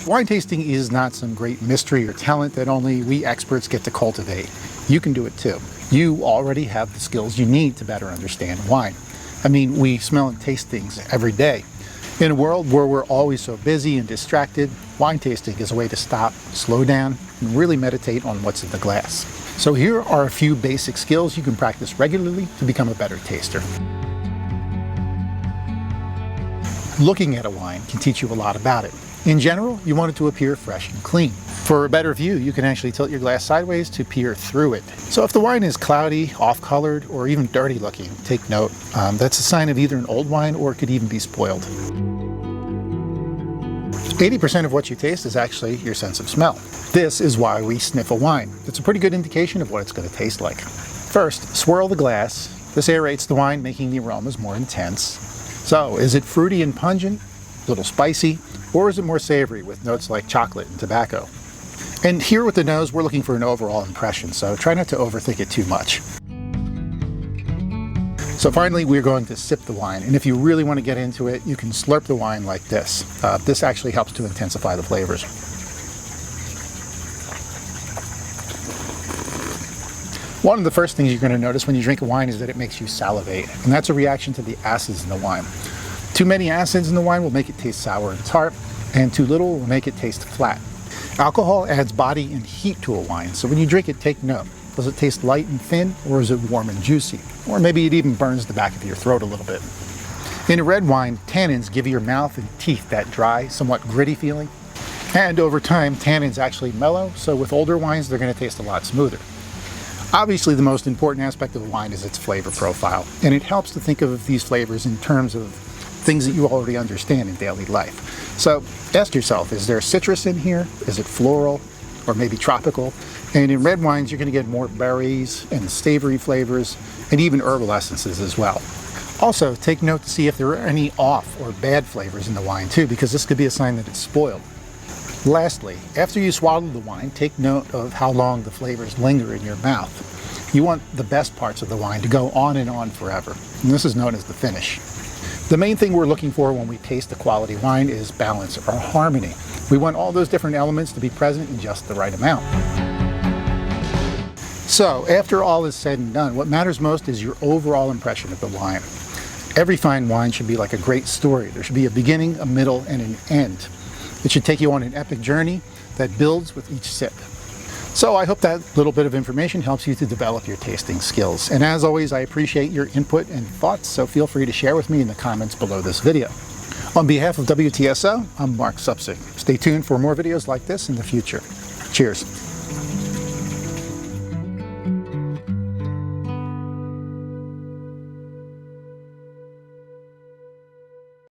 Wine tasting is not some great mystery or talent that only we experts get to cultivate. You can do it too. You already have the skills you need to better understand wine. I mean, we smell and taste things every day. In a world where we're always so busy and distracted, wine tasting is a way to stop, slow down, and really meditate on what's in the glass. So here are a few basic skills you can practice regularly to become a better taster. Looking at a wine can teach you a lot about it. In general, you want it to appear fresh and clean. For a better view, you can actually tilt your glass sideways to peer through it. So if the wine is cloudy, off-colored, or even dirty looking, take note. That's a sign of either an old wine or it could even be spoiled. 80% of what you taste is actually your sense of smell. This is why we sniff a wine. It's a pretty good indication of what it's going to taste like. First, swirl the glass. This aerates the wine, making the aromas more intense. So, is it fruity and pungent, a little spicy, or is it more savory with notes like chocolate and tobacco? And here with the nose, we're looking for an overall impression, so try not to overthink it too much. So finally, we're going to sip the wine, and if you really want to get into it, you can slurp the wine like this. This actually helps to intensify the flavors. One of the first things you're going to notice when you drink a wine is that it makes you salivate, and that's a reaction to the acids in the wine. Too many acids in the wine will make it taste sour and tart, and too little will make it taste flat. Alcohol adds body and heat to a wine, so when you drink it, take note. Does it taste light and thin, or is it warm and juicy? Or maybe it even burns the back of your throat a little bit. In a red wine, tannins give your mouth and teeth that dry, somewhat gritty feeling. And over time, tannins actually mellow, so with older wines, they're going to taste a lot smoother. Obviously, the most important aspect of a wine is its flavor profile, and it helps to think of these flavors in terms of things that you already understand in daily life. So ask yourself, is there citrus in here? Is it floral or maybe tropical? And in red wines, you're going to get more berries and savory flavors and even herbal essences as well. Also, take note to see if there are any off or bad flavors in the wine too, because this could be a sign that it's spoiled. Lastly, after you swallow the wine, take note of how long the flavors linger in your mouth. You want the best parts of the wine to go on and on forever, and this is known as the finish. The main thing we're looking for when we taste a quality wine is balance or harmony. We want all those different elements to be present in just the right amount. So, after all is said and done, what matters most is your overall impression of the wine. Every fine wine should be like a great story. There should be a beginning, a middle, and an end. It should take you on an epic journey that builds with each sip. So I hope that little bit of information helps you to develop your tasting skills. And as always, I appreciate your input and thoughts, so feel free to share with me in the comments below this video. On behalf of WTSO, I'm Marc Supsic. Stay tuned for more videos like this in the future. Cheers.